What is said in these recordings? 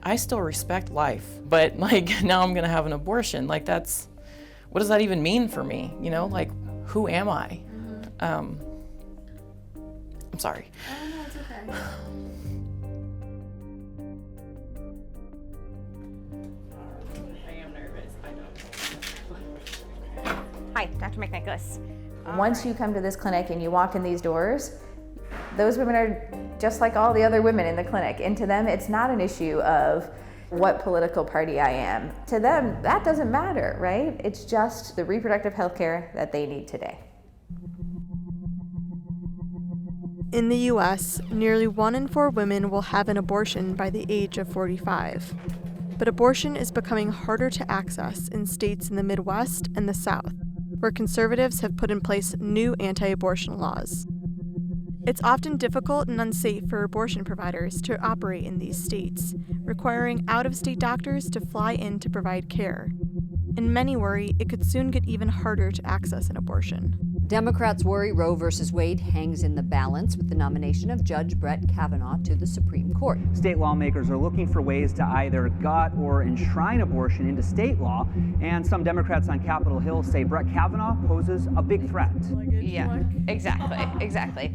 I still respect life, but like now I'm gonna have an abortion. Like what does that even mean for me? You know, like who am I? I'm sorry. Oh, no, it's okay. I am nervous. Hi, Dr. McNicholas. Once you come to this clinic and you walk in these doors, those women are just like all the other women in the clinic. And to them, it's not an issue of what political party I am. To them, that doesn't matter, right? It's just the reproductive health care that they need today. In the US, nearly 1 in 4 women will have an abortion by the age of 45. But abortion is becoming harder to access in states in the Midwest and the South, where conservatives have put in place new anti-abortion laws. It's often difficult and unsafe for abortion providers to operate in these states, requiring out-of-state doctors to fly in to provide care. And many worry it could soon get even harder to access an abortion. Democrats worry Roe v. Wade hangs in the balance with the nomination of Judge Brett Kavanaugh to the Supreme Court. State lawmakers are looking for ways to either gut or enshrine abortion into state law, and some Democrats on Capitol Hill say Brett Kavanaugh poses a big threat. Yeah, exactly.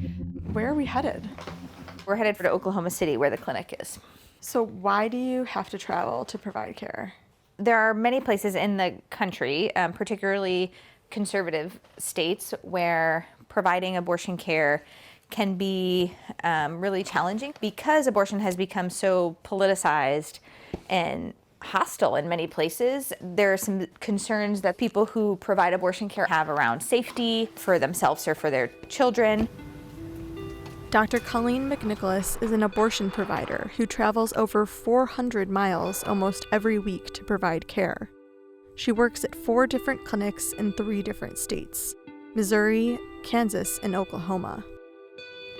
Where are we headed? We're headed for Oklahoma City, where the clinic is. So why do you have to travel to provide care? There are many places in the country, particularly conservative states, where providing abortion care can be really challenging because abortion has become so politicized and hostile in many places. There are some concerns that people who provide abortion care have around safety for themselves or for their children. Dr. Colleen McNicholas is an abortion provider who travels over 400 miles almost every week to provide care. She works at 4 different clinics in 3 different states: Missouri, Kansas, and Oklahoma.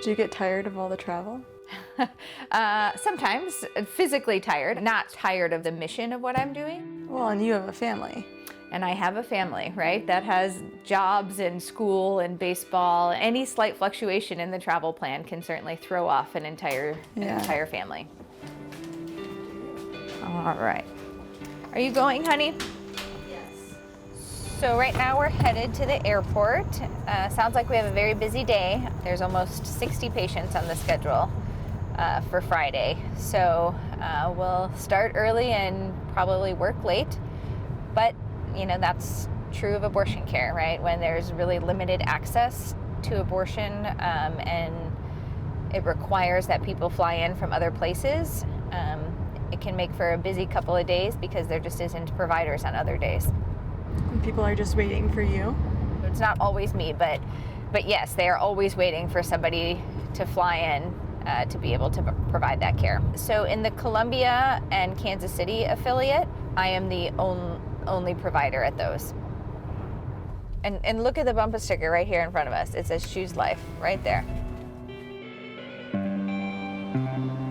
Do you get tired of all the travel? Sometimes physically tired, not tired of the mission of what I'm doing. Well, and you have a family. And I have a family, right, that has jobs and school and baseball. Any slight fluctuation in the travel plan can certainly throw off an entire family. All right. Are you going, honey? Yes. So right now we're headed to the airport. Sounds like we have a very busy day. There's almost 60 patients on the schedule for Friday. So we'll start early and probably work late. But you know, that's true of abortion care, right? When there's really limited access to abortion and it requires that people fly in from other places, it can make for a busy couple of days because there just isn't providers on other days. And people are just waiting for you? It's not always me, but yes, they are always waiting for somebody to fly in to be able to provide that care. So in the Columbia and Kansas City affiliate, I am the only provider at those. And look at the bumper sticker right here in front of us. It says Choose Life right there.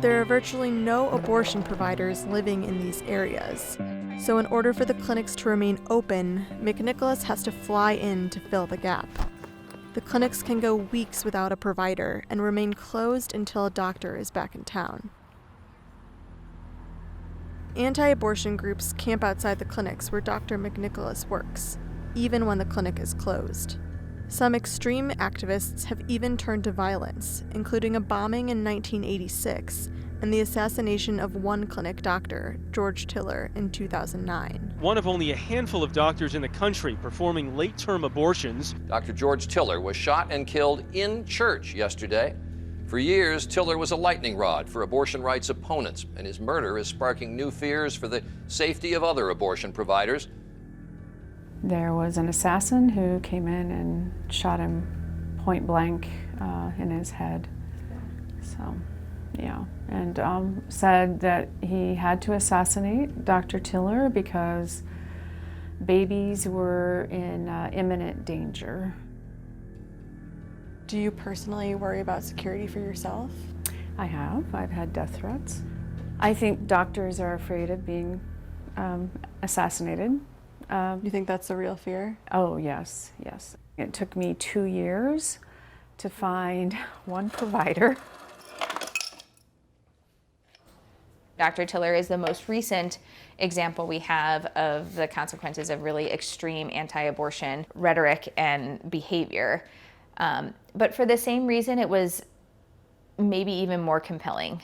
There are virtually no abortion providers living in these areas. So in order for the clinics to remain open, McNicholas has to fly in to fill the gap. The clinics can go weeks without a provider and remain closed until a doctor is back in town. Anti-abortion groups camp outside the clinics where Dr. McNicholas works, even when the clinic is closed. Some extreme activists have even turned to violence, including a bombing in 1986 and the assassination of one clinic doctor, George Tiller, in 2009. One of only a handful of doctors in the country performing late-term abortions. Dr. George Tiller was shot and killed in church yesterday. For years, Tiller was a lightning rod for abortion rights opponents, and his murder is sparking new fears for the safety of other abortion providers. There was an assassin who came in and shot him point blank in his head. So, yeah, and said that he had to assassinate Dr. Tiller because babies were in imminent danger. Do you personally worry about security for yourself? I have. I've had death threats. I think doctors are afraid of being assassinated. You think that's the real fear? Oh, yes. It took me 2 years to find one provider. Dr. Tiller is the most recent example we have of the consequences of really extreme anti-abortion rhetoric and behavior. But for the same reason, it was maybe even more compelling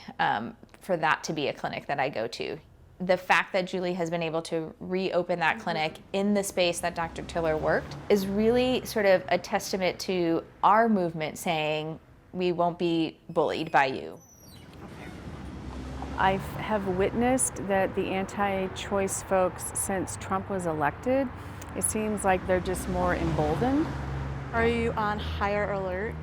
for that to be a clinic that I go to. The fact that Julie has been able to reopen that clinic in the space that Dr. Tiller worked is really sort of a testament to our movement saying we won't be bullied by you. I have witnessed that the anti-choice folks, since Trump was elected, it seems like they're just more emboldened. Are you on higher alert?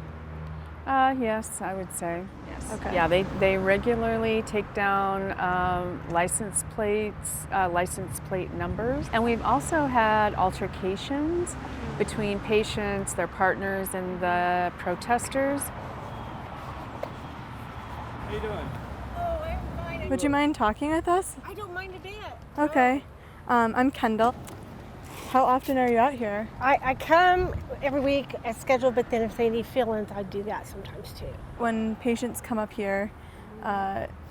Yes, I would say. Yes. Okay. Yeah, they regularly take down license plate numbers. And we've also had altercations between patients, their partners, and the protesters. How you doing? Oh, I'm fine. Would you mind talking with us? I don't mind a bit. Okay. I'm Kendall. How often are you out here? I come every week as scheduled, but then if they need fill-ins, I do that sometimes too. When patients come up here,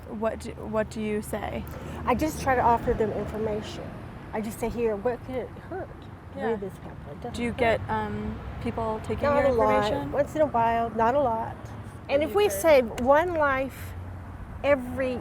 what do you say? I just try to offer them information. I just say, here, what could it hurt to read this pamphlet? Do you get people taking Not your a lot. information? Once in a while, not a lot. And if we save one life every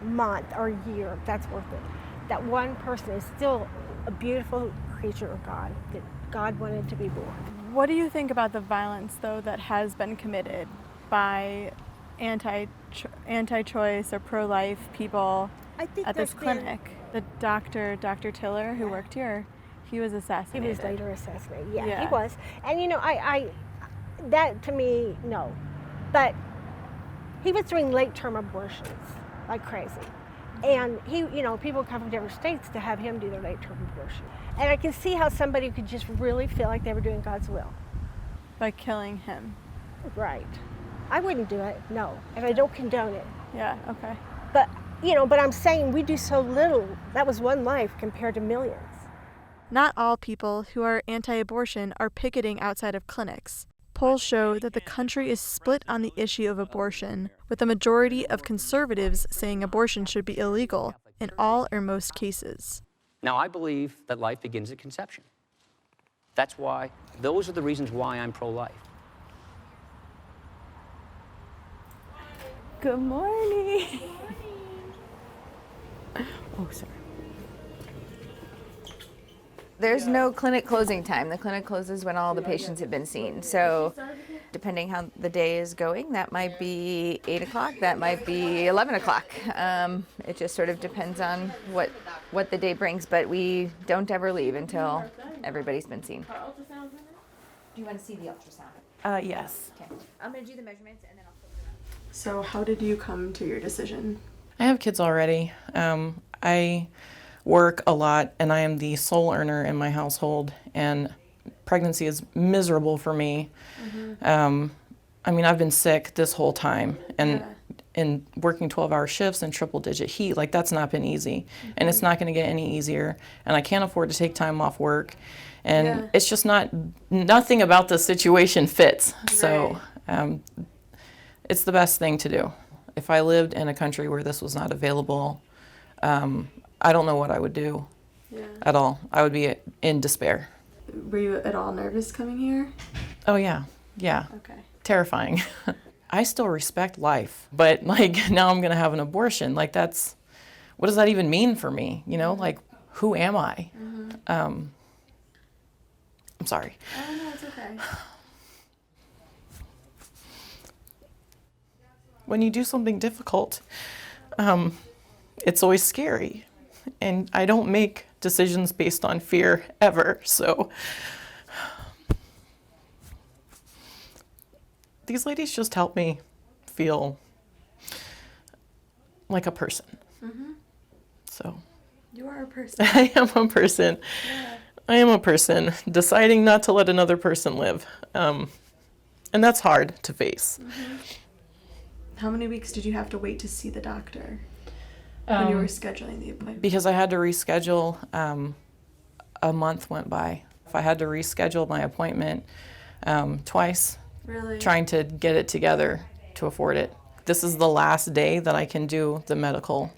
month or year, that's worth it. That one person is still a beautiful creature of God, that God wanted to be born. What do you think about the violence, though, that has been committed by anti-choice or pro-life people at this clinic? The Dr. Tiller, who worked here, he was assassinated. He was later assassinated. Yeah, he was. And you know, I that to me, no. But he was doing late-term abortions like crazy. And he, you know, people come from different states to have him do their late-term abortion. And I can see how somebody could just really feel like they were doing God's will. By killing him. Right. I wouldn't do it, no. And I don't condone it. Yeah, okay. But, you know, but I'm saying we do so little. That was one life compared to millions. Not all people who are anti-abortion are picketing outside of clinics. Polls show that the country is split on the issue of abortion, with a majority of conservatives saying abortion should be illegal in all or most cases. Now, I believe that life begins at conception. That's why, those are the reasons why I'm pro-life. Good morning. Oh, sorry. There's no clinic closing time. The clinic closes when all the patients have been seen. So depending how the day is going, that might be 8 o'clock, that might be 11 o'clock. It just sort of depends on what the day brings, but we don't ever leave until everybody's been seen. Do you want to see the ultrasound? Yes. Okay. I'm going to do the measurements and then I'll flip it up. So how did you come to your decision? I have kids already. I work a lot, and I am the sole earner in my household, and pregnancy is miserable for me. Mm-hmm. I mean, I've been sick this whole time, and in working 12-hour shifts and triple-digit heat, like that's not been easy, mm-hmm. and it's not going to get any easier, and I can't afford to take time off work, and it's just nothing about the situation fits. Right. So it's the best thing to do. If I lived in a country where this was not available, I don't know what I would do at all. I would be in despair. Were you at all nervous coming here? Oh, yeah. Okay. Terrifying. I still respect life, but like now I'm going to have an abortion. Like what does that even mean for me? You know, like who am I? Mm-hmm. I'm sorry. Oh, no, it's okay. When you do something difficult, it's always scary. And I don't make decisions based on fear ever, so these ladies just help me feel like a person. Mm-hmm. So you are a person. I am a person. Yeah. I am a person deciding not to let another person live, and that's hard to face. Mm-hmm. How many weeks did you have to wait to see the doctor? When you were scheduling the appointment? Because I had to reschedule, a month went by. If I had to reschedule my appointment twice, really? Trying to get it together to afford it. This is the last day that I can do the medical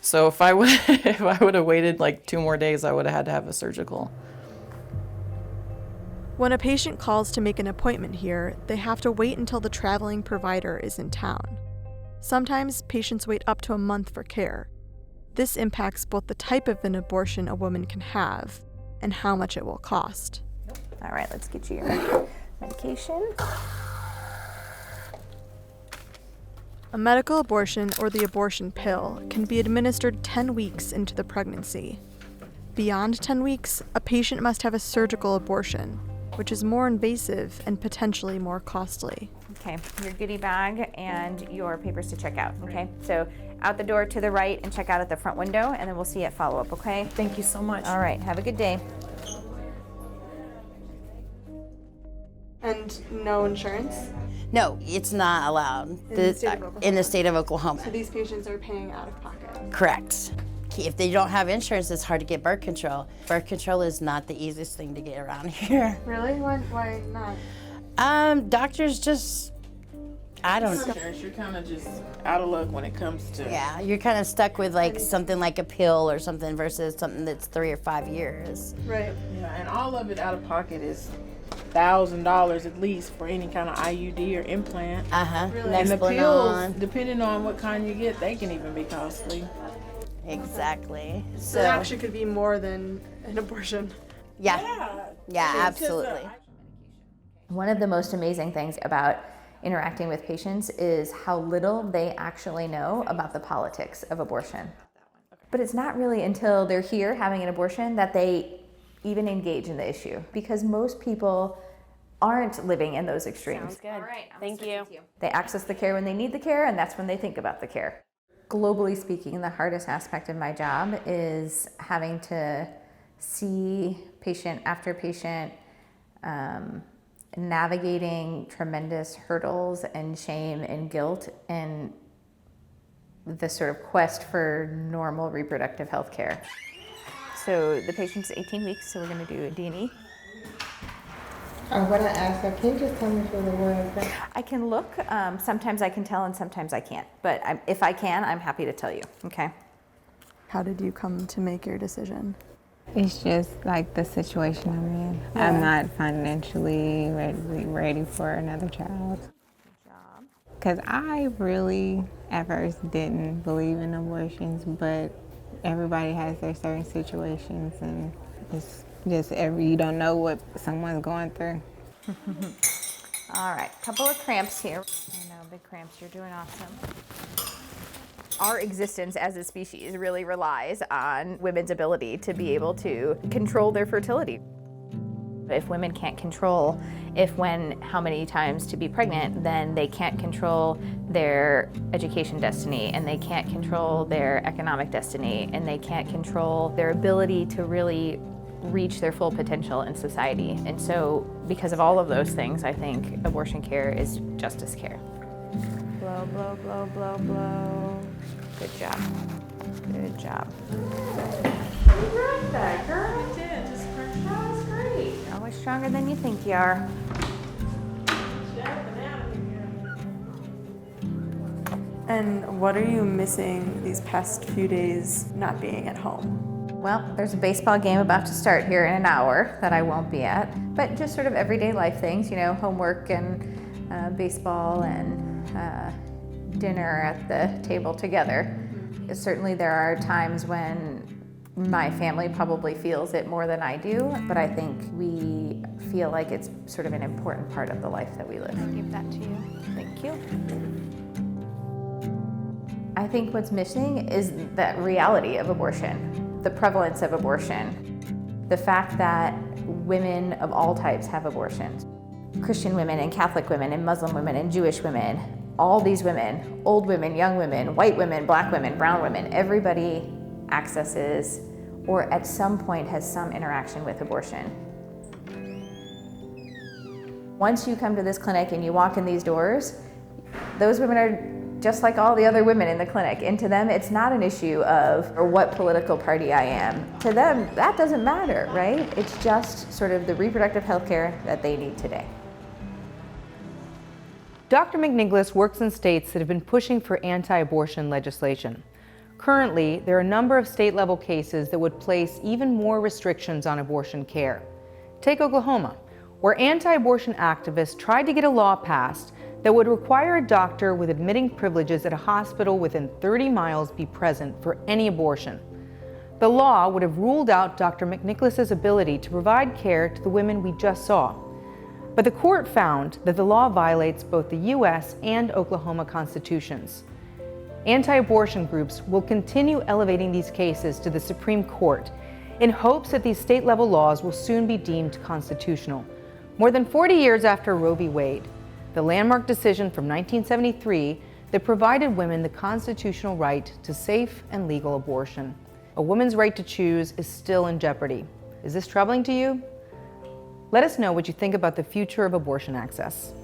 So if I would have waited like 2 more days, I would have had to have a surgical. When a patient calls to make an appointment here, they have to wait until the traveling provider is in town. Sometimes patients wait up to a month for care. This impacts both the type of an abortion a woman can have and how much it will cost. All right, let's get you your medication. A medical abortion, or the abortion pill, can be administered 10 weeks into the pregnancy. Beyond 10 weeks, a patient must have a surgical abortion, which is more invasive and potentially more costly. Okay, your goodie bag and your papers to check out, okay? So out the door to the right and check out at the front window, and then we'll see you at follow-up, okay? Thank you so much. All right, have a good day. And no insurance? No, it's not allowed in the state of Oklahoma. So these patients are paying out of pocket? Correct. If they don't have insurance, it's hard to get birth control. Birth control is not the easiest thing to get around here. Really? Why not? Doctors just, I don't know. You're kind of just out of luck when it comes to... Yeah, you're kind of stuck with like something like a pill or something versus something that's 3 or 5 years. Right. Yeah, and all of it out of pocket is $1,000 at least for any kind of IUD or implant. Really? And the pills, depending on what kind you get, they can even be costly. Exactly. So it actually could be more than an abortion. Yeah, absolutely. One of the most amazing things about interacting with patients is how little they actually know about the politics of abortion. But it's not really until they're here having an abortion that they even engage in the issue, because most people aren't living in those extremes. Sounds good. All right, thank you. They access the care when they need the care, and that's when they think about the care. Globally speaking, the hardest aspect of my job is having to see patient after patient navigating tremendous hurdles and shame and guilt and the sort of quest for normal reproductive health care. So the patient's 18 weeks, so we're going to do a D&E. I want to ask her, can you just tell me for the word? I can look. Sometimes I can tell and sometimes I can't. But if I can, I'm happy to tell you. Okay. How did you come to make your decision? It's just like the situation I'm in. Yeah. I'm not financially ready for another child. Because I really, at first, didn't believe in abortions, but everybody has their certain situations, and it's just you don't know what someone's going through. All right, couple of cramps here. I know, big cramps, you're doing awesome. Our existence as a species really relies on women's ability to be able to control their fertility. If women can't control how many times to be pregnant, then they can't control their education destiny, and they can't control their economic destiny, and they can't control their ability to really reach their full potential in society. And so because of all of those things, I think abortion care is justice care. Blow, blow, blow, blow, blow. Good job. Good job. You broke that, girl. I did. Just that was great. Always stronger than you think you are. And what are you missing these past few days not being at home? Well, there's a baseball game about to start here in an hour that I won't be at, but just sort of everyday life things, you know, homework and baseball and dinner at the table together. Certainly there are times when my family probably feels it more than I do, but I think we feel like it's sort of an important part of the life that we live. I'll give that to you. Thank you. I think what's missing is that reality of abortion, the prevalence of abortion, the fact that women of all types have abortions. Christian women and Catholic women and Muslim women and Jewish women, all these women, old women, young women, white women, black women, brown women, everybody accesses or at some point has some interaction with abortion. Once you come to this clinic and you walk in these doors, those women are just like all the other women in the clinic. And to them, it's not an issue of or what political party I am. To them, that doesn't matter, right? It's just sort of the reproductive health care that they need today. Dr. McNicholas works in states that have been pushing for anti-abortion legislation. Currently, there are a number of state-level cases that would place even more restrictions on abortion care. Take Oklahoma, where anti-abortion activists tried to get a law passed that would require a doctor with admitting privileges at a hospital within 30 miles be present for any abortion. The law would have ruled out Dr. McNicholas's ability to provide care to the women we just saw. But the court found that the law violates both the U.S. and Oklahoma constitutions. Anti-abortion groups will continue elevating these cases to the Supreme Court in hopes that these state-level laws will soon be deemed constitutional. More than 40 years after Roe v. Wade, the landmark decision from 1973 that provided women the constitutional right to safe and legal abortion. A woman's right to choose is still in jeopardy. Is this troubling to you? Let us know what you think about the future of abortion access.